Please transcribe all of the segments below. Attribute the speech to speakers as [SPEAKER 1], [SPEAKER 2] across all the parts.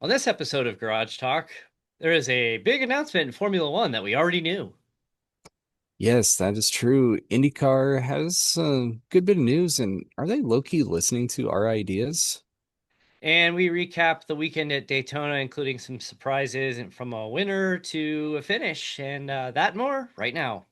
[SPEAKER 1] On this episode of Garage Talk, there is a big announcement in Formula One that we already knew.
[SPEAKER 2] Yes, that is true. IndyCar has a good bit of news, and are they low-key listening to our ideas?
[SPEAKER 1] And we recap the weekend at Daytona, including some surprises and from a winner to a finish, and that and more right now.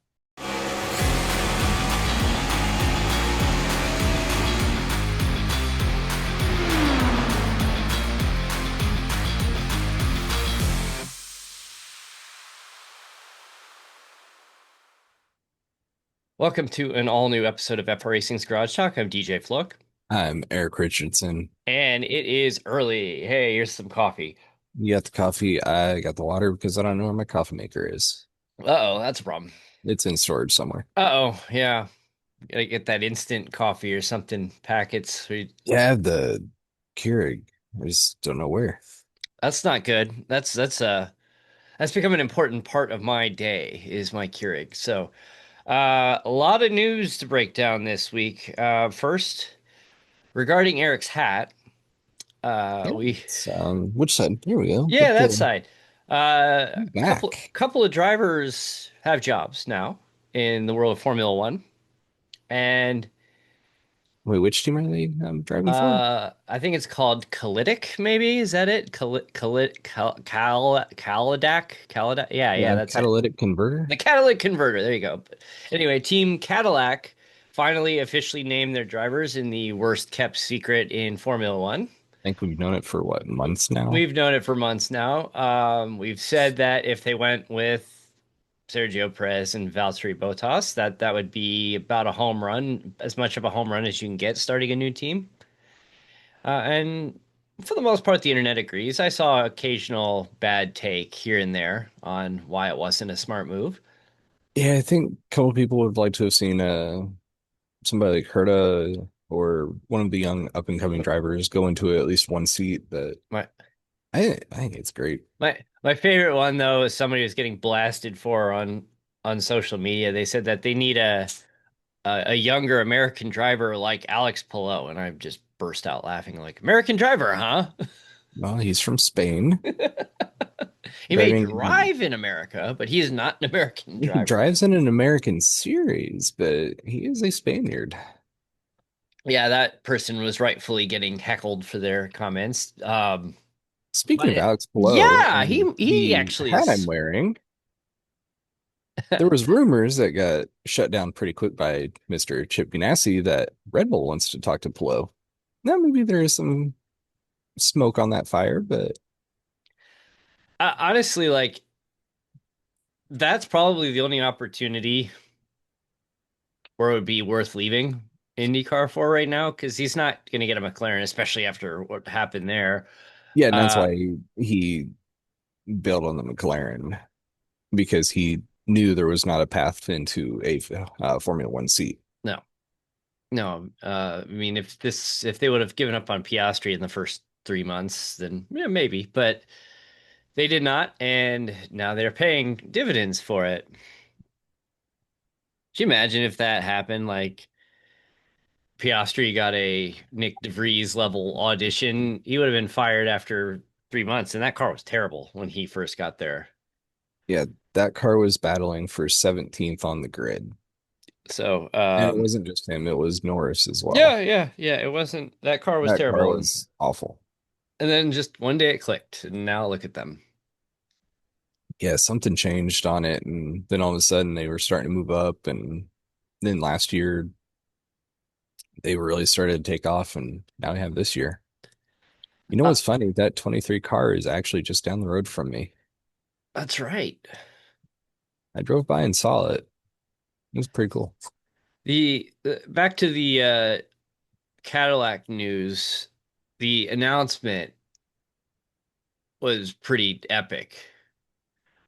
[SPEAKER 1] Welcome to an all new episode of iRacing's Garage Talk. I'm DJ Flook,
[SPEAKER 2] I'm Eric Richardson.
[SPEAKER 1] and it is early. Hey, here's some coffee.
[SPEAKER 2] You got the coffee, I got the water because I don't know where my coffee maker is.
[SPEAKER 1] Uh-oh, that's a problem.
[SPEAKER 2] It's in storage somewhere.
[SPEAKER 1] Uh-oh, yeah. Gotta get that instant coffee or something packets.
[SPEAKER 2] Yeah, the Keurig. I just don't know where.
[SPEAKER 1] That's not good. That's become an important part of my day is my Keurig. So, a lot of news to break down this week. First, regarding Eric's hat,
[SPEAKER 2] Yeah,
[SPEAKER 1] we
[SPEAKER 2] it's which side? Here we go.
[SPEAKER 1] yeah,
[SPEAKER 2] Get
[SPEAKER 1] that
[SPEAKER 2] the
[SPEAKER 1] side. Couple
[SPEAKER 2] back.
[SPEAKER 1] couple of drivers have jobs now in the world of Formula One, and
[SPEAKER 2] Wait, which team are they driving for?
[SPEAKER 1] I think it's called Cadillac. Maybe is that it? Cadillac. Yeah, that's it.
[SPEAKER 2] Catalytic converter.
[SPEAKER 1] The Cadillac converter. There you go. But anyway, Team Cadillac finally officially named their drivers in the worst kept secret in Formula One.
[SPEAKER 2] I think we've known it for what, months now?
[SPEAKER 1] We've known it for months now. We've said that if they went with Sergio Perez and Valtteri Bottas, that would be about a home run, as much of a home run as you can get starting a new team. And for the most part, the internet agrees. I saw occasional bad take here and there on why it wasn't a smart move.
[SPEAKER 2] Yeah, I think a couple people would like to have seen somebody like Herta or one of the young up and coming drivers go into at least one seat, but
[SPEAKER 1] My
[SPEAKER 2] I think it's great.
[SPEAKER 1] my favorite one though is somebody was getting blasted for on social media. They said that they need a younger American driver like Alex Palou, and I just burst out laughing like American driver, huh?
[SPEAKER 2] Well, he's from Spain,
[SPEAKER 1] He may
[SPEAKER 2] driving
[SPEAKER 1] drive in America, but he is not an American
[SPEAKER 2] he
[SPEAKER 1] driver.
[SPEAKER 2] drives in an American series, but he is a Spaniard.
[SPEAKER 1] Yeah, that person was rightfully getting heckled for their comments.
[SPEAKER 2] Speaking of Alex Palou
[SPEAKER 1] Yeah, he
[SPEAKER 2] and
[SPEAKER 1] he
[SPEAKER 2] the
[SPEAKER 1] actually
[SPEAKER 2] hat I'm
[SPEAKER 1] is.
[SPEAKER 2] wearing, there was rumors that got shut down pretty quick by Mr. Chip Ganassi that Red Bull wants to talk to Palou. Now maybe there is some smoke on that fire, but
[SPEAKER 1] Honestly, like that's probably the only opportunity where it would be worth leaving IndyCar for right now because he's not going to get a McLaren, especially after what happened there.
[SPEAKER 2] yeah, and that's
[SPEAKER 1] Uh,
[SPEAKER 2] why he bailed on the McLaren because he knew there was not a path into a Formula One seat.
[SPEAKER 1] no, no. I mean, if they would have given up on Piastri in the first 3 months, then yeah, maybe. But they did not, and now they're paying dividends for it. Could you imagine if that happened? Like Piastri got a Nick DeVries level audition, he would have been fired after 3 months, and that car was terrible when he first got there.
[SPEAKER 2] Yeah, that car was battling for 17th on the grid.
[SPEAKER 1] So,
[SPEAKER 2] And it wasn't just him, it was Norris as
[SPEAKER 1] yeah,
[SPEAKER 2] well.
[SPEAKER 1] yeah. It wasn't that car was
[SPEAKER 2] That car
[SPEAKER 1] terrible,
[SPEAKER 2] was awful.
[SPEAKER 1] and then just one day it clicked, and now look at them.
[SPEAKER 2] Yeah, something changed on it, and then all of a sudden they were starting to move up, and then last year they really started to take off, and now we have this year. You know
[SPEAKER 1] Uh,
[SPEAKER 2] what's funny? That 23 car is actually just down the road from me.
[SPEAKER 1] that's right.
[SPEAKER 2] I drove by and saw it. It was pretty cool.
[SPEAKER 1] The back to the Cadillac news. The announcement was pretty epic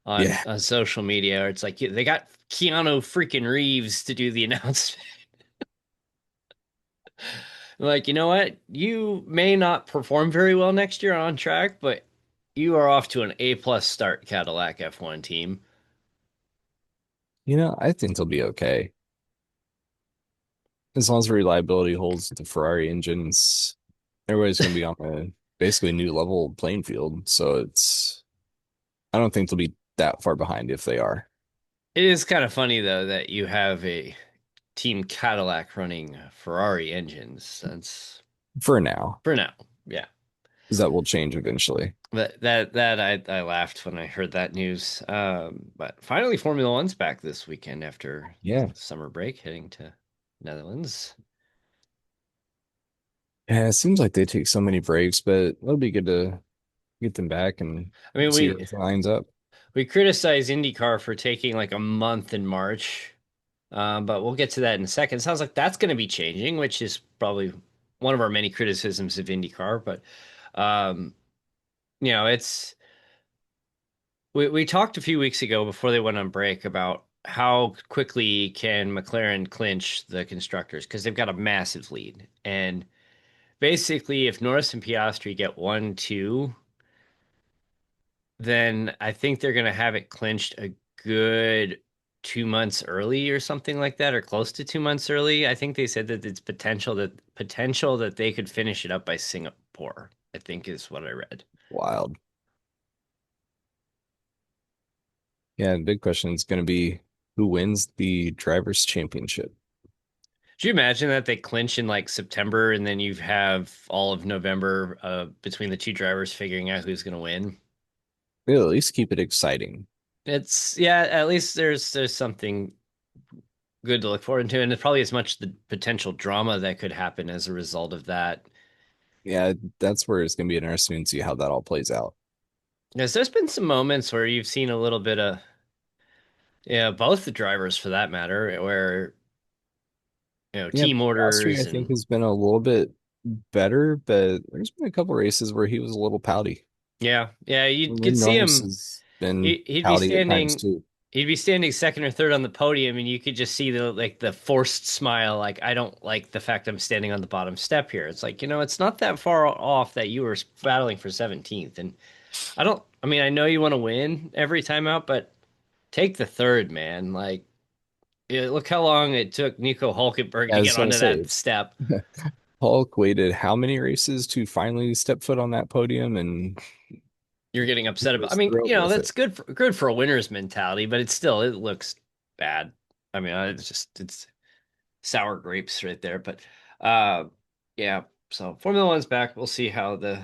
[SPEAKER 2] Yeah.
[SPEAKER 1] on social media. It's like they got Keanu freaking Reeves to do the announcement. Like, you know what? You may not perform very well next year on track, but you are off to an A plus start, Cadillac F1 team.
[SPEAKER 2] I think they'll be okay. As long as the reliability holds the Ferrari engines, everybody's going to be on the basically a new level playing field. So I don't think they'll be that far behind if they are
[SPEAKER 1] It is kind of funny though that you have a Team Cadillac running Ferrari engines. That's
[SPEAKER 2] for now,
[SPEAKER 1] for now. Yeah.
[SPEAKER 2] because that will change eventually.
[SPEAKER 1] That I laughed when I heard that news. But finally Formula One's back this weekend after
[SPEAKER 2] Yeah.
[SPEAKER 1] summer break, heading to Netherlands.
[SPEAKER 2] Yeah, it seems like they take so many breaks, but it'll be good to get them back and
[SPEAKER 1] I mean,
[SPEAKER 2] see where everything lines up.
[SPEAKER 1] we criticize IndyCar for taking like a month in March, but we'll get to that in a second. It sounds like that's going to be changing, which is probably one of our many criticisms of IndyCar. But um, it's we talked a few weeks ago before they went on break about how quickly can McLaren clinch the constructors because they've got a massive lead. And basically, if Norris and Piastri get 1-2, then I think they're going to have it clinched a good 2 months early or something like that, or close to 2 months early. I think they said that it's potential that they could finish it up by Singapore, I think is what I read.
[SPEAKER 2] Wild. Yeah, the big question is going to be who wins the drivers' championship.
[SPEAKER 1] Do you imagine that they clinch in like September and then you have all of November between the two drivers figuring out who's going to win?
[SPEAKER 2] They'll at least keep it exciting.
[SPEAKER 1] It's yeah, at least there's something good to look forward to, and it's probably as much the potential drama that could happen as a result of that.
[SPEAKER 2] Yeah, that's where it's going to be interesting to see how that all plays out.
[SPEAKER 1] Yes, there's been some moments where you've seen a little bit of, yeah, both the drivers for that matter, where,
[SPEAKER 2] Yeah,
[SPEAKER 1] team
[SPEAKER 2] Piastri, I
[SPEAKER 1] orders
[SPEAKER 2] think,
[SPEAKER 1] and
[SPEAKER 2] has been a little bit better, but there's been a couple races where he was a little pouty.
[SPEAKER 1] yeah, yeah, you
[SPEAKER 2] And
[SPEAKER 1] could
[SPEAKER 2] then
[SPEAKER 1] see
[SPEAKER 2] Norris
[SPEAKER 1] him.
[SPEAKER 2] has been
[SPEAKER 1] He'd be
[SPEAKER 2] pouty at times
[SPEAKER 1] standing,
[SPEAKER 2] too.
[SPEAKER 1] he'd be standing second or third on the podium, and you could just see the forced smile, like I don't like the fact I'm standing on the bottom step here. It's like, it's not that far off that you were battling for 17th, and I don't. I mean, I know you want to win every time out, but take the third, man. Like, yeah, look how long it took Nico Hulkenberg
[SPEAKER 2] Yeah,
[SPEAKER 1] to
[SPEAKER 2] I
[SPEAKER 1] get
[SPEAKER 2] was going to
[SPEAKER 1] onto that
[SPEAKER 2] say,
[SPEAKER 1] step.
[SPEAKER 2] Hulk waited how many races to finally step foot on that podium, and
[SPEAKER 1] You're getting
[SPEAKER 2] he
[SPEAKER 1] upset about. I
[SPEAKER 2] was
[SPEAKER 1] mean,
[SPEAKER 2] thrilled with it.
[SPEAKER 1] that's good for a winner's mentality, but it looks bad. I mean, it's sour grapes right there. But uh, yeah. So Formula One's back. We'll see how the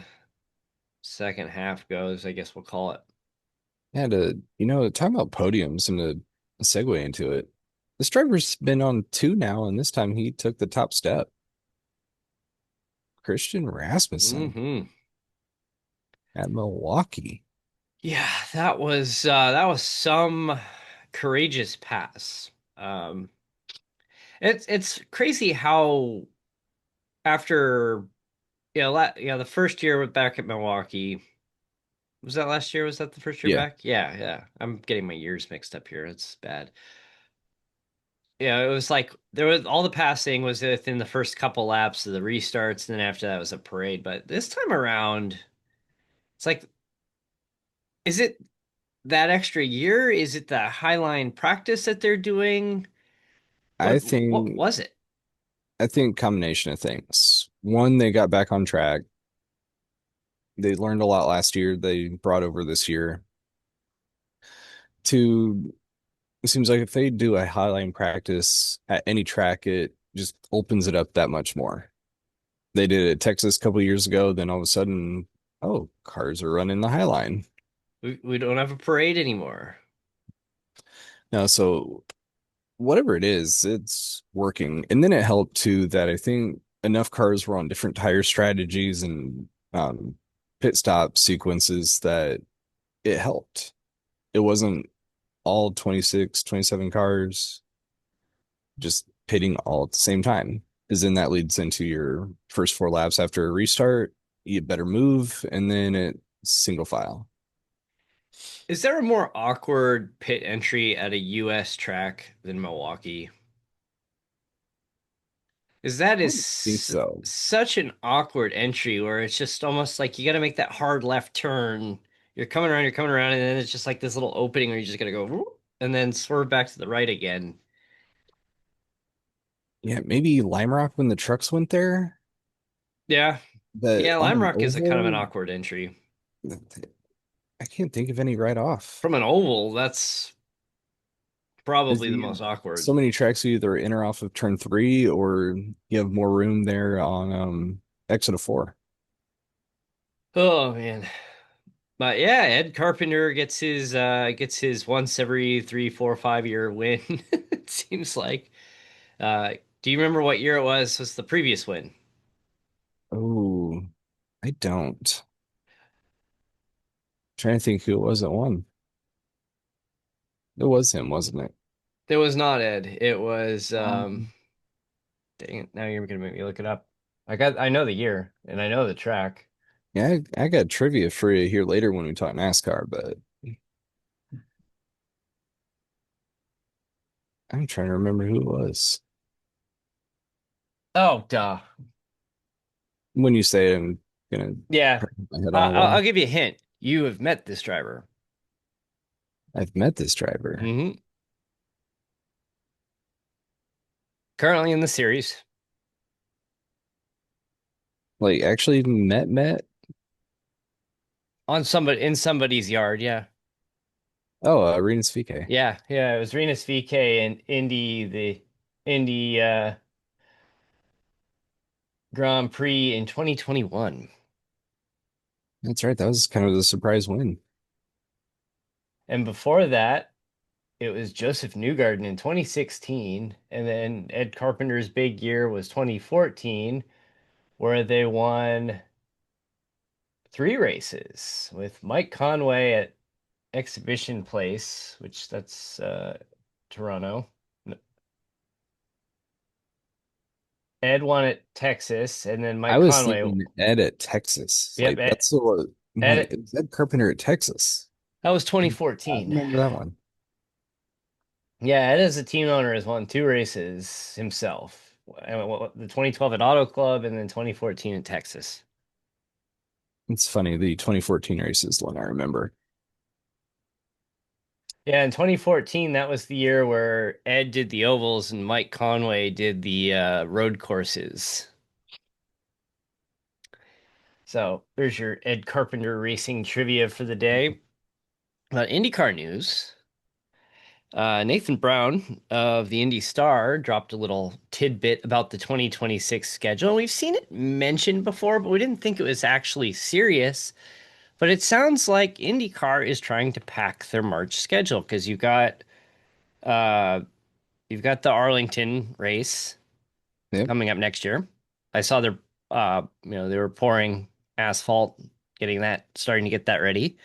[SPEAKER 1] second half goes. I guess we'll call it.
[SPEAKER 2] Yeah, talking about podiums and to segue into it, this driver's been on two now, and this time he took the top step. Christian Rasmussen
[SPEAKER 1] Hmm.
[SPEAKER 2] at Milwaukee.
[SPEAKER 1] Yeah, that was some courageous pass. Um, it's crazy how after the first year back at Milwaukee. Was that last year? Was that the first year
[SPEAKER 2] Yeah,
[SPEAKER 1] back? Yeah, yeah. I'm getting my years mixed up here. It's bad. Yeah, it was like there was all the passing was within the first couple laps of the restarts, and then after that was a parade. But this time around, it's like, is it that extra year? Is it the highline practice that they're doing?
[SPEAKER 2] I
[SPEAKER 1] What
[SPEAKER 2] think
[SPEAKER 1] was it?
[SPEAKER 2] I think combination of things. One, they got back on track. They learned a lot last year. They brought over this year. Two, it seems like if they do a highline practice at any track, it just opens it up that much more. They did it at Texas a couple of years ago, then all of a sudden, oh, cars are running the highline.
[SPEAKER 1] We don't have a parade anymore.
[SPEAKER 2] Now, so whatever it is, it's working. And then it helped too that I think enough cars were on different tire strategies and pit stop sequences that it helped. It wasn't all 26, 27 cars just pitting all at the same time. Because then that leads into your first four laps after a restart. You better move, and then it's single file.
[SPEAKER 1] Is there a more awkward pit entry at a US track than Milwaukee? Is that
[SPEAKER 2] I
[SPEAKER 1] is
[SPEAKER 2] don't think so.
[SPEAKER 1] such an awkward entry where it's just almost like you got to make that hard left turn. You're coming around, and then it's just like this little opening where you just got to go whoop, and then swerve back to the right again.
[SPEAKER 2] Yeah, maybe Lime Rock when the trucks went there.
[SPEAKER 1] Yeah.
[SPEAKER 2] But
[SPEAKER 1] Yeah,
[SPEAKER 2] on
[SPEAKER 1] Lime
[SPEAKER 2] an
[SPEAKER 1] Rock is a kind of an
[SPEAKER 2] oval,
[SPEAKER 1] awkward entry.
[SPEAKER 2] I can't think of any right off.
[SPEAKER 1] From an oval, that's
[SPEAKER 2] Is
[SPEAKER 1] probably the
[SPEAKER 2] you
[SPEAKER 1] most awkward.
[SPEAKER 2] so many tracks you either enter off of turn three or you have more room there on exit of four.
[SPEAKER 1] Oh man. But yeah, Ed Carpenter gets his once every 3, 4, 5 year win. It seems like. Do you remember what year it was? Was the previous win?
[SPEAKER 2] Oh, I don't. Trying to think who it was that won. It was him, wasn't it?
[SPEAKER 1] It was not Ed. It was
[SPEAKER 2] Um,
[SPEAKER 1] dang it, now you're gonna make me look it up. I know the year and I know the track.
[SPEAKER 2] yeah, I got trivia for you here later when we talk NASCAR, but I'm trying to remember who it was.
[SPEAKER 1] Oh, duh.
[SPEAKER 2] When you say it, I'm gonna
[SPEAKER 1] Yeah.
[SPEAKER 2] crack my head on a
[SPEAKER 1] I'll
[SPEAKER 2] wall.
[SPEAKER 1] give you a hint. You have met this driver.
[SPEAKER 2] I've met this driver.
[SPEAKER 1] Hmm. Currently in the series.
[SPEAKER 2] Like actually met.
[SPEAKER 1] On somebody in somebody's yard, yeah.
[SPEAKER 2] Oh, Rinus VeeKay.
[SPEAKER 1] Yeah, it was Rinus VeeKay and Indy Grand Prix in 2021.
[SPEAKER 2] That's right. That was kind of the surprise win.
[SPEAKER 1] And before that, it was Joseph Newgarden in 2016, and then Ed Carpenter's big year was 2014, where they won 3 races with Mike Conway at Exhibition Place, which that's Toronto. Ed won at Texas, and then
[SPEAKER 2] I
[SPEAKER 1] Mike
[SPEAKER 2] was
[SPEAKER 1] Conway.
[SPEAKER 2] thinking Ed at Texas.
[SPEAKER 1] Yep,
[SPEAKER 2] Like that's the I'm like,
[SPEAKER 1] Ed,
[SPEAKER 2] is Ed Carpenter at Texas?
[SPEAKER 1] that was
[SPEAKER 2] I
[SPEAKER 1] 2014.
[SPEAKER 2] remember that one.
[SPEAKER 1] Yeah, Ed as a team owner has won 2 races himself. The 2012 at Auto Club and then 2014 in Texas.
[SPEAKER 2] It's funny, the 2014 race is the one I remember.
[SPEAKER 1] Yeah, in 2014, that was the year where Ed did the ovals and Mike Conway did the road courses. So there's your Ed Carpenter racing trivia for the day. IndyCar news. Nathan Brown of the Indy Star dropped a little tidbit about the 2026 schedule. We've seen it mentioned before, but we didn't think it was actually serious. But it sounds like IndyCar is trying to pack their March schedule because uh, you've got the Arlington race
[SPEAKER 2] Yep.
[SPEAKER 1] coming up next year. I saw they were pouring asphalt, getting that, starting to get that ready.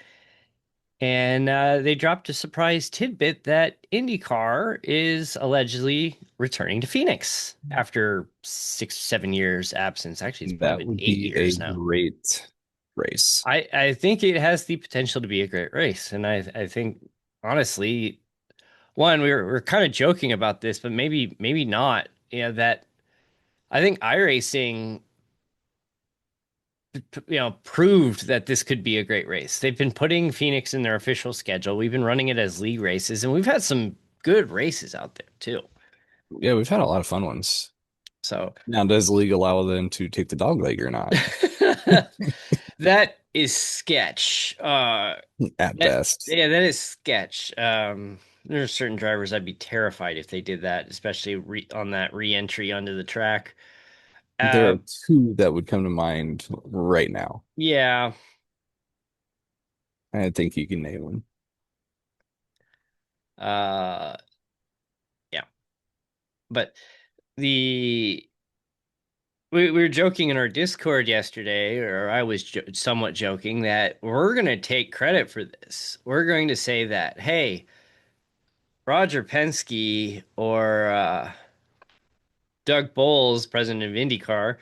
[SPEAKER 1] And they dropped a surprise tidbit that IndyCar is allegedly returning to Phoenix after 6, 7 years absence. Actually, it's probably
[SPEAKER 2] That
[SPEAKER 1] been
[SPEAKER 2] would
[SPEAKER 1] eight
[SPEAKER 2] be a
[SPEAKER 1] years now.
[SPEAKER 2] great race.
[SPEAKER 1] I think it has the potential to be a great race, and I think honestly, one we're kind of joking about this, but maybe not. That I think iRacing proved that this could be a great race. They've been putting Phoenix in their official schedule. We've been running it as league races, and we've had some good races out there too.
[SPEAKER 2] Yeah, we've had a lot of fun ones.
[SPEAKER 1] So
[SPEAKER 2] Now, does the league allow them to take the dog leg or not?
[SPEAKER 1] that is sketch.
[SPEAKER 2] At best.
[SPEAKER 1] That is sketch. There are certain drivers I'd be terrified if they did that, especially on that re-entry onto the track.
[SPEAKER 2] There
[SPEAKER 1] Uh,
[SPEAKER 2] are two that would come to mind right now.
[SPEAKER 1] yeah,
[SPEAKER 2] I think you can name them.
[SPEAKER 1] uh, yeah, but the we were joking in our Discord yesterday, or I was somewhat joking that we're going to take credit for this. We're going to say that, hey, Roger Penske or Doug Bowles, president of IndyCar,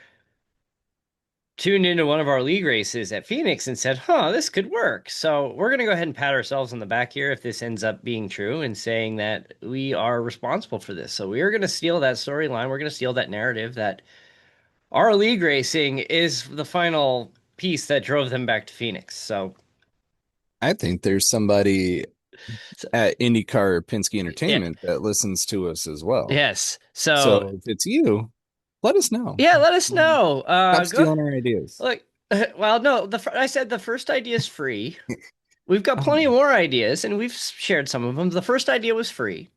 [SPEAKER 1] tuned into one of our league races at Phoenix and said, huh, this could work. So we're going to go ahead and pat ourselves on the back here if this ends up being true and saying that we are responsible for this. So we are going to steal that storyline. We're going to steal that narrative that our league racing is the final piece that drove them back to Phoenix.
[SPEAKER 2] I think there's somebody
[SPEAKER 1] So
[SPEAKER 2] at IndyCar Penske
[SPEAKER 1] yeah,
[SPEAKER 2] Entertainment that listens to us as well.
[SPEAKER 1] yes. So
[SPEAKER 2] So if it's you, let us know.
[SPEAKER 1] Yeah, let us know.
[SPEAKER 2] Stop
[SPEAKER 1] Go
[SPEAKER 2] stealing our ideas.
[SPEAKER 1] look. Well, no, I said the first idea is free. We've got plenty
[SPEAKER 2] Um,
[SPEAKER 1] more ideas, and we've shared some of them. The first idea was free.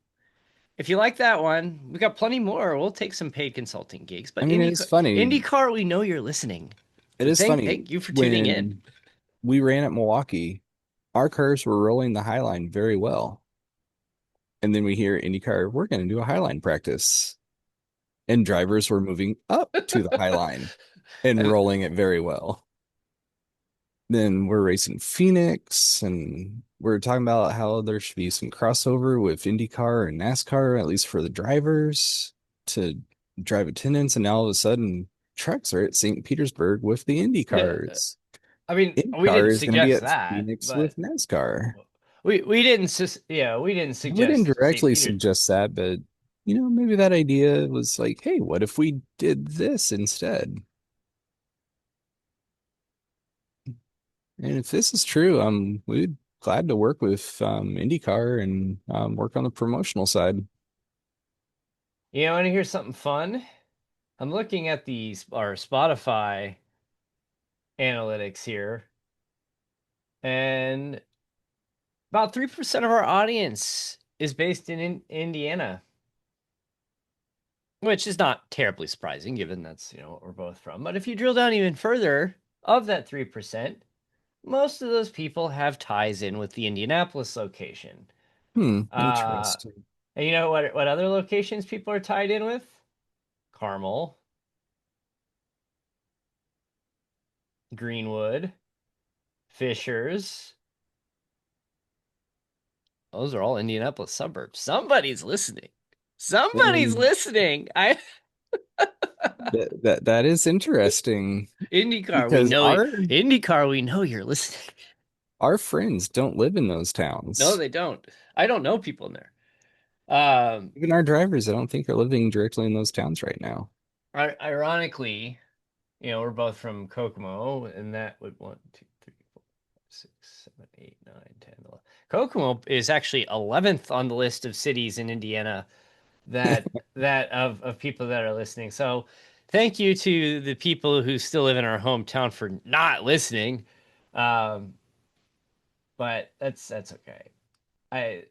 [SPEAKER 1] If you like that one, we got plenty more. We'll take some paid consulting gigs.
[SPEAKER 2] I
[SPEAKER 1] But
[SPEAKER 2] mean, it's funny.
[SPEAKER 1] IndyCar, we know you're listening.
[SPEAKER 2] It is funny
[SPEAKER 1] Thank you for tuning in.
[SPEAKER 2] when we ran at Milwaukee, our cars were rolling the high line very well. And then we hear IndyCar, we're going to do a high line practice. And drivers were moving up to the high line and
[SPEAKER 1] I,
[SPEAKER 2] rolling it very well. Then we're racing Phoenix, and we're talking about how there should be some crossover with IndyCar and NASCAR, at least for the drivers to drive attendance. And now all of a sudden, trucks are at St. Petersburg with the Indy cars.
[SPEAKER 1] I mean, we
[SPEAKER 2] IndyCar
[SPEAKER 1] didn't
[SPEAKER 2] is going to be
[SPEAKER 1] suggest
[SPEAKER 2] at
[SPEAKER 1] that,
[SPEAKER 2] Phoenix
[SPEAKER 1] but
[SPEAKER 2] with NASCAR.
[SPEAKER 1] we didn't. Yeah, we didn't
[SPEAKER 2] We didn't
[SPEAKER 1] suggest St.
[SPEAKER 2] directly
[SPEAKER 1] Petersburg.
[SPEAKER 2] suggest that, but maybe that idea was like, hey, what if we did this instead? And if this is true, we'd glad to work with IndyCar and work on the promotional side.
[SPEAKER 1] You know, want to hear something fun? I'm looking at our Spotify analytics here, and about 3% of our audience is based in Indiana, which is not terribly surprising given that's, what we're both from. But if you drill down even further, of that 3%, most of those people have ties in with the Indianapolis location. Uh,
[SPEAKER 2] Interesting.
[SPEAKER 1] and you know what other locations people are tied in with? Carmel, Greenwood, Fishers. Those are all Indianapolis suburbs. Somebody's listening. Somebody's
[SPEAKER 2] And
[SPEAKER 1] listening. I
[SPEAKER 2] that is interesting
[SPEAKER 1] IndyCar, we
[SPEAKER 2] because
[SPEAKER 1] know
[SPEAKER 2] our
[SPEAKER 1] IndyCar, we know you're listening.
[SPEAKER 2] our friends don't live in those
[SPEAKER 1] No,
[SPEAKER 2] towns.
[SPEAKER 1] they don't. I don't know people in there. Um,
[SPEAKER 2] Even our drivers, I don't think are living directly in those towns right now.
[SPEAKER 1] ironically, we're both from Kokomo, and that would 1, 2, 3, 4, 5, 6, 7, 8, 9, 10, 11. Kokomo is actually 11th on the list of cities in Indiana that of people that are listening. So thank you to the people who still live in our hometown for not listening. Um, but that's okay. I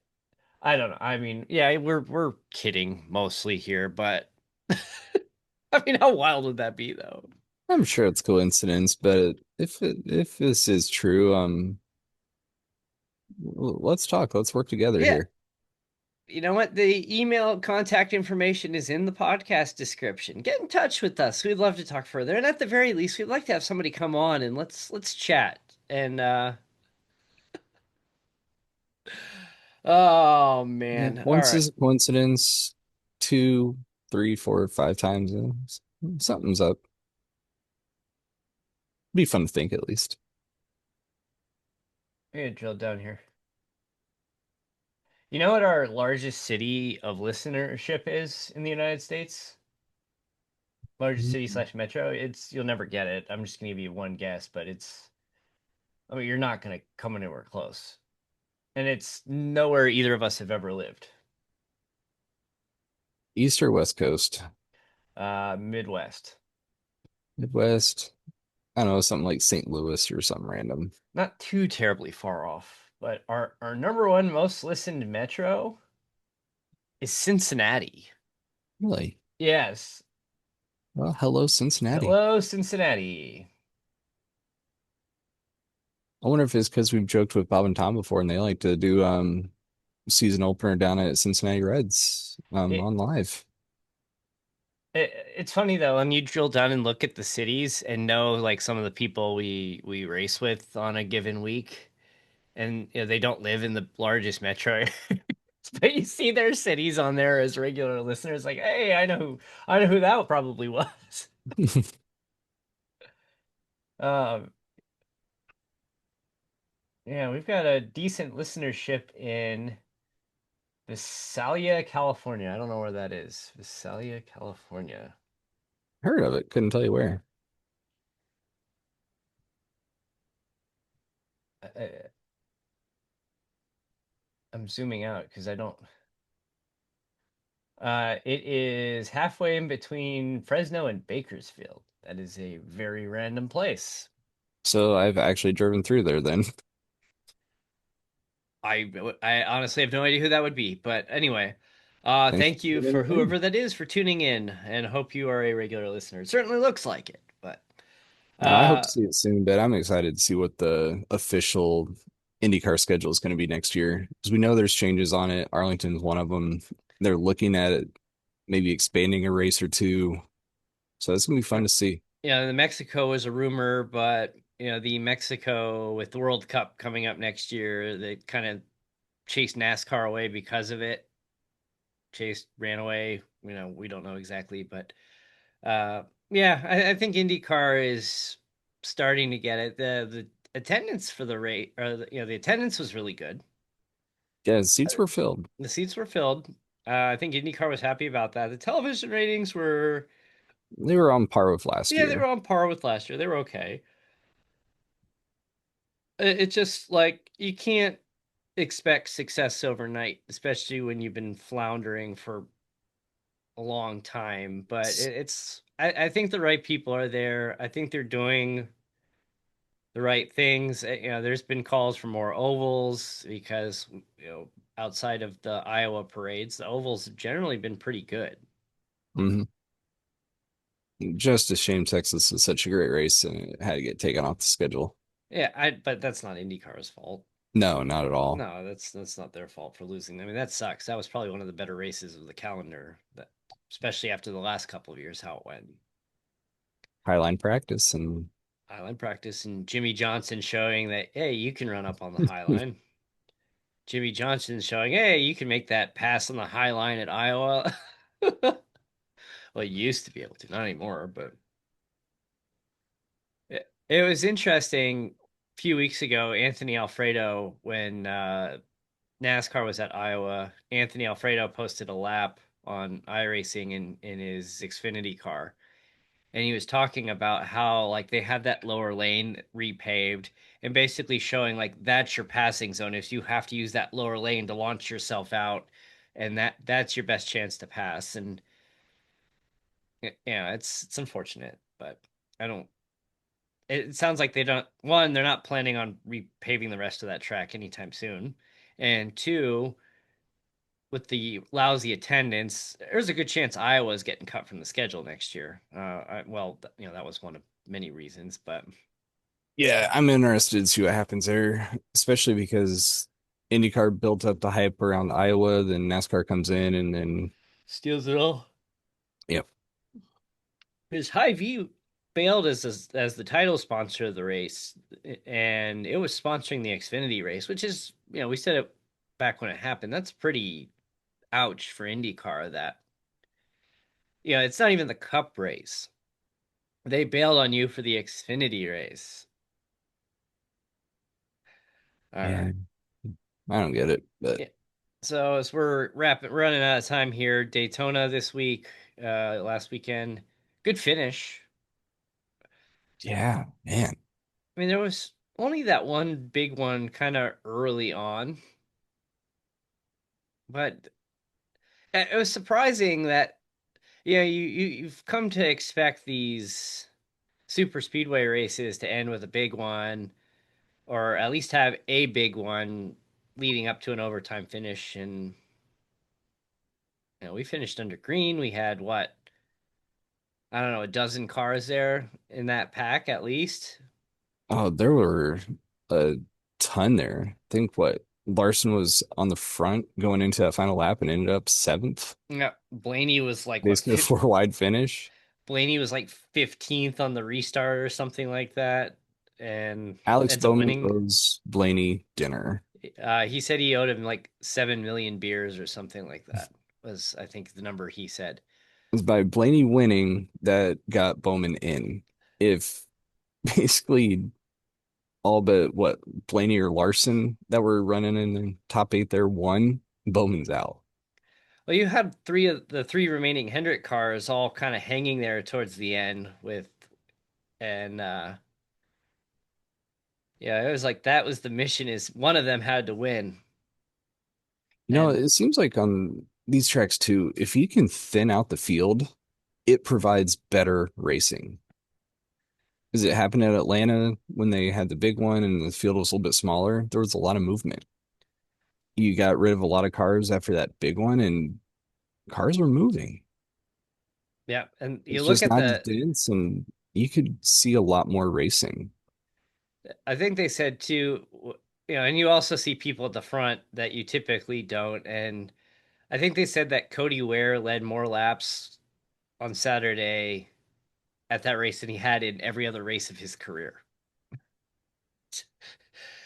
[SPEAKER 1] I don't know. I mean, yeah, we're kidding mostly here, but I mean, how wild would that be though?
[SPEAKER 2] I'm sure it's coincidence, but if this is true, let's talk. Let's work together
[SPEAKER 1] Yeah.
[SPEAKER 2] here.
[SPEAKER 1] You know what? The email contact information is in the podcast description. Get in touch with us. We'd love to talk further. And at the very least, we'd like to have somebody come on and let's chat. And oh
[SPEAKER 2] Yeah,
[SPEAKER 1] man. All
[SPEAKER 2] once
[SPEAKER 1] right.
[SPEAKER 2] is a coincidence, two, three, four, five times, something's up. Be fun to think at least.
[SPEAKER 1] I'm gonna drill down here. You know what our largest city of listenership is in the United States? Largest city
[SPEAKER 2] Mm.
[SPEAKER 1] slash metro? You'll never get it. I'm just gonna give you one guess, but I mean, you're not gonna come anywhere close. And it's nowhere either of us have ever lived.
[SPEAKER 2] East or West Coast?
[SPEAKER 1] Midwest.
[SPEAKER 2] Midwest? I don't know, something like St. Louis or something random.
[SPEAKER 1] Not too terribly far off, but our number one most listened metro is Cincinnati.
[SPEAKER 2] Really?
[SPEAKER 1] Yes.
[SPEAKER 2] Well, hello, Cincinnati.
[SPEAKER 1] Hello, Cincinnati.
[SPEAKER 2] I wonder if it's because we've joked with Bob and Tom before and they like to do season opener down at Cincinnati Reds
[SPEAKER 1] It,
[SPEAKER 2] on live.
[SPEAKER 1] it's funny though when you drill down and look at the cities and know like some of the people we race with on a given week, and they don't live in the largest metro, but you see their cities on there as regular listeners. Like, hey, I know who that probably was. Um, yeah, we've got a decent listenership in Visalia, California. I don't know where that is. Visalia, California.
[SPEAKER 2] Heard of it, couldn't tell you where.
[SPEAKER 1] I, I'm zooming out because It is halfway in between Fresno and Bakersfield. That is a very random place.
[SPEAKER 2] So I've actually driven through there then.
[SPEAKER 1] I honestly have no idea who that would be, but anyway,
[SPEAKER 2] Thanks
[SPEAKER 1] thank
[SPEAKER 2] for
[SPEAKER 1] you
[SPEAKER 2] filling
[SPEAKER 1] for
[SPEAKER 2] me in.
[SPEAKER 1] whoever that is for tuning in, and hope you are a regular listener. It certainly looks like it, but
[SPEAKER 2] I hope to
[SPEAKER 1] uh,
[SPEAKER 2] see it soon, but I'm excited to see what the official IndyCar schedule is going to be next year because we know there's changes on it. Arlington's one of them. They're looking at it, maybe expanding a race or two. So it's going to be fun to see.
[SPEAKER 1] the Mexico was a rumor, but the Mexico with the World Cup coming up next year, they kind of chased NASCAR away because of it. Chased, ran away. We don't know exactly, but yeah, I think IndyCar is starting to get it. The attendance for the rate, or the attendance was really good.
[SPEAKER 2] Yeah,
[SPEAKER 1] Uh,
[SPEAKER 2] seats were filled.
[SPEAKER 1] The seats were filled. I think IndyCar was happy about that. The television ratings were,
[SPEAKER 2] They were on par with last
[SPEAKER 1] yeah, they were
[SPEAKER 2] year.
[SPEAKER 1] on par with last year. They were okay. It's just like you can't expect success overnight, especially when you've been floundering for a long time. But I think the right people are there. I think they're doing the right things. There's been calls for more ovals because outside of the Iowa parades, the ovals have generally been pretty good.
[SPEAKER 2] Mhm. Just a shame Texas is such a great race and it had to get taken off the schedule.
[SPEAKER 1] Yeah, but that's not IndyCar's fault.
[SPEAKER 2] No, not at all.
[SPEAKER 1] No, that's not their fault for losing. I mean, that sucks. That was probably one of the better races of the calendar, that especially after the last couple of years how it went.
[SPEAKER 2] Highline practice and
[SPEAKER 1] Highline practice and Jimmy Johnson showing that hey, you can run up on the high line. Jimmy Johnson showing hey, you can make that pass on the high line at Iowa. Well, you used to be able to, not anymore, but it was interesting. A few weeks ago, Anthony Alfredo, when NASCAR was at Iowa, Anthony Alfredo posted a lap on iRacing in his Xfinity car, and he was talking about how like they had that lower lane repaved, and basically showing like that's your passing zone. If you have to use that lower lane to launch yourself out, and that's your best chance to pass. And yeah, it's unfortunate, but I don't. It sounds like they don't. One, they're not planning on repaving the rest of that track anytime soon, and two, with the lousy attendance, there's a good chance Iowa's getting cut from the schedule next year. Well, that was one of many reasons, but
[SPEAKER 2] yeah, I'm interested to see what happens there, especially because IndyCar built up the hype around Iowa, then NASCAR comes in and then
[SPEAKER 1] steals it all.
[SPEAKER 2] yep.
[SPEAKER 1] His High View failed as the title sponsor of the race, and it was sponsoring the Xfinity race, which is we said it back when it happened. That's pretty ouch for IndyCar. That it's not even the Cup race. They bailed on you for the Xfinity race. All
[SPEAKER 2] Yeah,
[SPEAKER 1] right.
[SPEAKER 2] I don't get it, but
[SPEAKER 1] Yeah. So as we're running out of time here, Daytona this week, last weekend, good finish.
[SPEAKER 2] yeah, man.
[SPEAKER 1] I mean, there was only that one big one kind of early on, but it was surprising that you've come to expect these super speedway races to end with a big one, or at least have a big one leading up to an overtime finish. And we finished under green. We had what, I don't know, a dozen cars there in that pack at least.
[SPEAKER 2] Oh, there were a ton there. I think what Larson was on the front going into that final lap and ended up seventh,
[SPEAKER 1] Yeah, Blaney was like what,
[SPEAKER 2] basically a four wide finish.
[SPEAKER 1] Blaney was like 15th on the restart or something like that, and
[SPEAKER 2] Alex
[SPEAKER 1] ends up
[SPEAKER 2] Bowman
[SPEAKER 1] winning.
[SPEAKER 2] owes Blaney dinner.
[SPEAKER 1] He said he owed him like 7 million beers or something like that. Was I think the number he said.
[SPEAKER 2] It's by Blaney winning that got Bowman in. If basically all but what Blaney or Larson that were running in the top eight there won, Bowman's out.
[SPEAKER 1] Well, you had three remaining Hendrick cars all kind of hanging there towards the end with, and yeah, it was like that was the mission, is one of them had to win.
[SPEAKER 2] You know,
[SPEAKER 1] And
[SPEAKER 2] it seems like on these tracks too, if you can thin out the field, it provides better racing. Because it happened at Atlanta when they had the big one and the field was a little bit smaller. There was a lot of movement. You got rid of a lot of cars after that big one, and cars were moving.
[SPEAKER 1] Yeah, and you
[SPEAKER 2] It's
[SPEAKER 1] look
[SPEAKER 2] just
[SPEAKER 1] at
[SPEAKER 2] not as
[SPEAKER 1] the.
[SPEAKER 2] dense, and you could see a lot more racing.
[SPEAKER 1] I think they said too, and you also see people at the front that you typically don't. And I think they said that Cody Ware led more laps on Saturday at that race than he had in every other race of his career.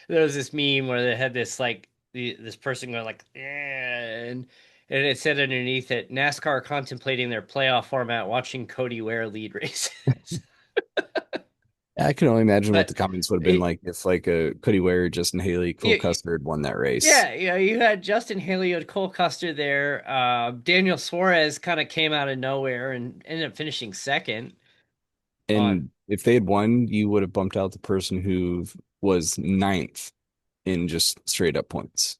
[SPEAKER 1] There was this meme where they had this like this person going like, and it said underneath it, NASCAR contemplating their playoff format, watching Cody Ware lead races.
[SPEAKER 2] I can only imagine what
[SPEAKER 1] But
[SPEAKER 2] the comments would have been
[SPEAKER 1] it,
[SPEAKER 2] like if like a Cody Ware, Justin Haley, Cole
[SPEAKER 1] you,
[SPEAKER 2] Custer had won that race.
[SPEAKER 1] yeah, you had Justin Haley, you had Cole Custer there. Daniel Suarez kind of came out of nowhere and ended up finishing second on.
[SPEAKER 2] And if they had won, you would have bumped out the person who was ninth in just straight up points,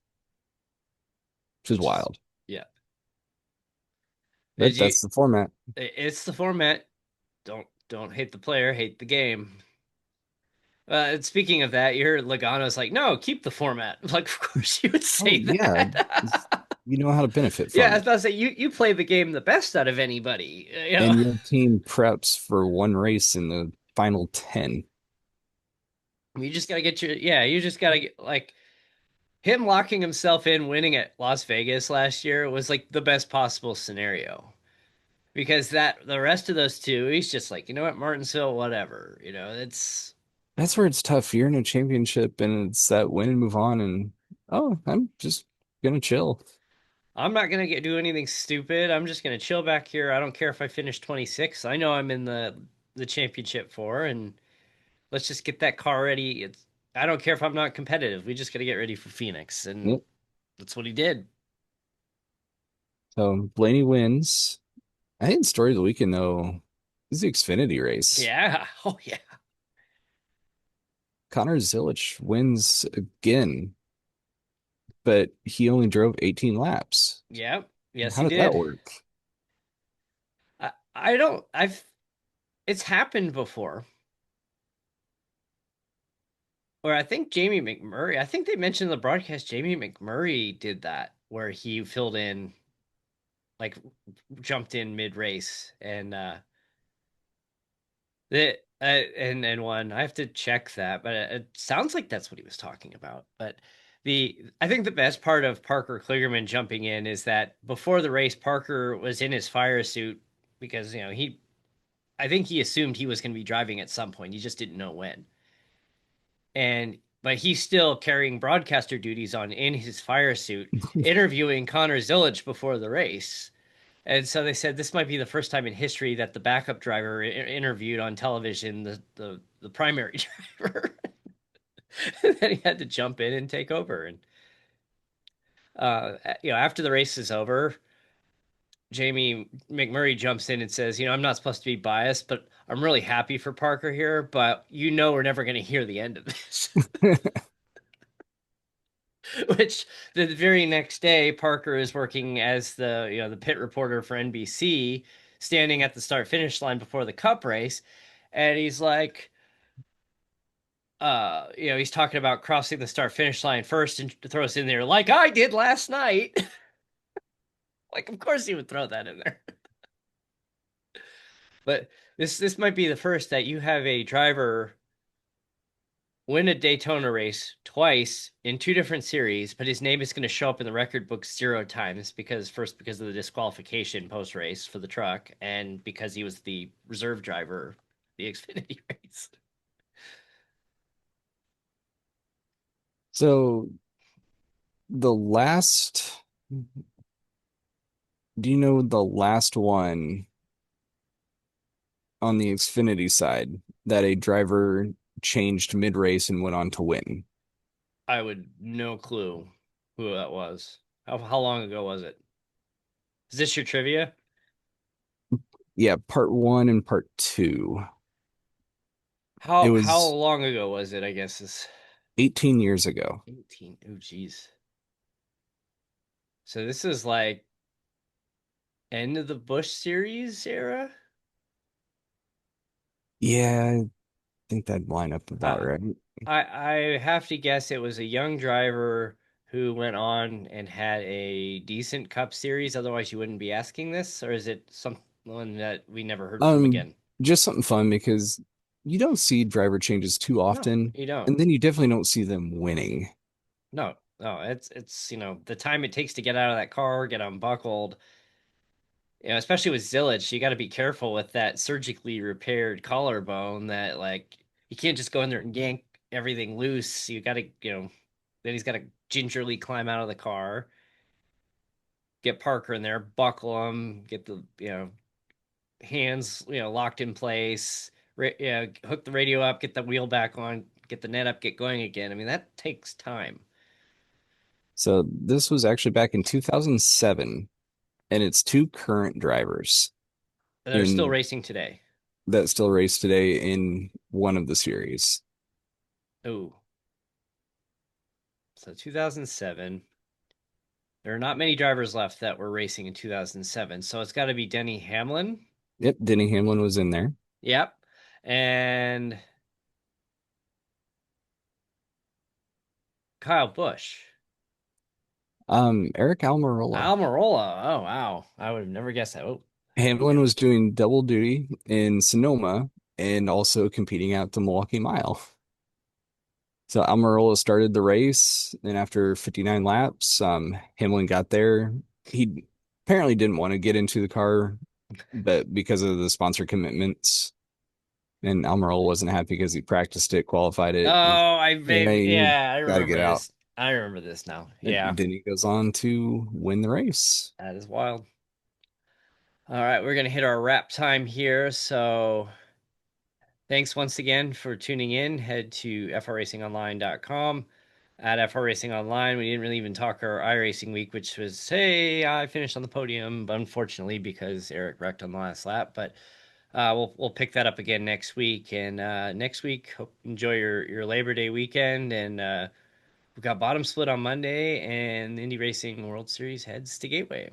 [SPEAKER 2] which is
[SPEAKER 1] Which is,
[SPEAKER 2] wild.
[SPEAKER 1] yeah.
[SPEAKER 2] But that's the format.
[SPEAKER 1] It's the format. Don't hate the player, hate the game. And speaking of that, you heard Logano's like, no, keep the format. Like, of course you would
[SPEAKER 2] Oh
[SPEAKER 1] say
[SPEAKER 2] yeah,
[SPEAKER 1] that.
[SPEAKER 2] you know how to benefit
[SPEAKER 1] Yeah,
[SPEAKER 2] from
[SPEAKER 1] I was
[SPEAKER 2] it.
[SPEAKER 1] about to say you play the game the best out of anybody.
[SPEAKER 2] And your team preps for one race in the final 10.
[SPEAKER 1] You just gotta get you just gotta get like him locking himself in, winning at Las Vegas last year was like the best possible scenario because that the rest of those two, he's just like, you know what, Martinsville, whatever. It's
[SPEAKER 2] That's where it's tough. You're in a championship and it's that win and move on. And oh, I'm just gonna chill.
[SPEAKER 1] I'm not gonna do anything stupid. I'm just gonna chill back here. I don't care if I finish 26. I know I'm in the championship for, and let's just get that car ready. I don't care if I'm not competitive. We just gotta get ready for Phoenix, and
[SPEAKER 2] Yep.
[SPEAKER 1] that's what he did.
[SPEAKER 2] So Blaney wins. I think the story of the weekend though is the Xfinity race.
[SPEAKER 1] Yeah. Oh yeah.
[SPEAKER 2] Connor Zilisch wins again, but he only drove 18 laps.
[SPEAKER 1] Yeah. Yes,
[SPEAKER 2] How
[SPEAKER 1] he
[SPEAKER 2] did that
[SPEAKER 1] did.
[SPEAKER 2] work?
[SPEAKER 1] I don't. I've. It's happened before. Or I think Jamie McMurray. I think they mentioned in the broadcast Jamie McMurray did that where he filled in, like, jumped in mid race and The and one. I have to check that, but it sounds like that's what he was talking about. But the I think the best part of Parker Kligerman jumping in is that before the race, Parker was in his fire suit because he I think he assumed he was going to be driving at some point. He just didn't know when. And but he's still carrying broadcaster duties on in his fire suit, interviewing Connor Zilisch before the race. And so they said this might be the first time in history that the backup driver interviewed on television the primary driver. And then he had to jump in and take over. And after the race is over, Jamie McMurray jumps in and says, I'm not supposed to be biased, but I'm really happy for Parker here, but we're never going to hear the end of this. Which the very next day, Parker is working as the pit reporter for NBC, standing at the start finish line before the Cup race, and he's like, he's talking about crossing the start finish line first and throws in there like I did last night. Like, of course he would throw that in there. But this might be the first that you have a driver win a Daytona race twice in two different series, but his name is going to show up in the record books 0 times because of the disqualification post race for the truck, and because he was the reserve driver the Xfinity race.
[SPEAKER 2] So the last, do you know the last one on the Xfinity side that a driver changed mid-race and went on to win?
[SPEAKER 1] I would no clue who that was. How long ago was it? Is this your trivia?
[SPEAKER 2] Yeah, part one and part two. It
[SPEAKER 1] How
[SPEAKER 2] was
[SPEAKER 1] long ago was it? I guess is
[SPEAKER 2] 18 years ago.
[SPEAKER 1] 18. Oh, geez. So this is like End of the Bush series era.
[SPEAKER 2] Yeah, I think that'd line up about
[SPEAKER 1] Uh,
[SPEAKER 2] right.
[SPEAKER 1] I have to guess it was a young driver who went on and had a decent Cup series. Otherwise, you wouldn't be asking this, or is it someone that we never heard from
[SPEAKER 2] Um,
[SPEAKER 1] again?
[SPEAKER 2] just something fun because you don't see driver changes too
[SPEAKER 1] No,
[SPEAKER 2] often,
[SPEAKER 1] you don't.
[SPEAKER 2] and then you definitely don't see them winning.
[SPEAKER 1] No, no. It's the time it takes to get out of that car, get unbuckled. Especially with Zillage, you got to be careful with that surgically repaired collarbone. That like you can't just go in there and yank everything loose. You got to then he's got to gingerly climb out of the car, get Parker in there, buckle him, get the hands locked in place, hook the radio up, get the wheel back on, get the net up, get going again. I mean that takes time.
[SPEAKER 2] So this was actually back in 2007, and it's two current drivers
[SPEAKER 1] They're still
[SPEAKER 2] in
[SPEAKER 1] racing today.
[SPEAKER 2] that still race today in one of the series.
[SPEAKER 1] Oh, so 2007. There are not many drivers left that were racing in 2007, so it's got to be Denny Hamlin.
[SPEAKER 2] Yep, Denny Hamlin was in there.
[SPEAKER 1] Yep, and Kyle Busch.
[SPEAKER 2] Eric Almirola.
[SPEAKER 1] Almirola. Oh wow, I would have never guessed that. Oh,
[SPEAKER 2] Hamlin was doing double duty in Sonoma and also competing at the Milwaukee Mile. So Almirola started the race, and after 59 laps, Hamlin got there. He apparently didn't want to get into the car, but because of the sponsor commitments, and Almirola wasn't happy because he practiced it, qualified it, and
[SPEAKER 1] oh, I
[SPEAKER 2] yeah,
[SPEAKER 1] maybe
[SPEAKER 2] you
[SPEAKER 1] yeah, I
[SPEAKER 2] got to
[SPEAKER 1] remember
[SPEAKER 2] get out.
[SPEAKER 1] this. I remember this now.
[SPEAKER 2] And
[SPEAKER 1] Yeah,
[SPEAKER 2] then he goes on to win the race.
[SPEAKER 1] that is wild. All right, we're gonna hit our wrap time here. So thanks once again for tuning in. Head to frracingonline.com. At FR Racing Online, we didn't really even talk our iRacing week, which was, hey, I finished on the podium, but unfortunately because Eric wrecked on the last lap. But we'll pick that up again next week. And next week, hope enjoy your Labor Day weekend. And we've got bottom split on Monday, and the Indy Racing World Series heads to Gateway.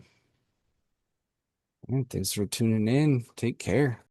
[SPEAKER 2] All right, thanks for tuning in. Take care.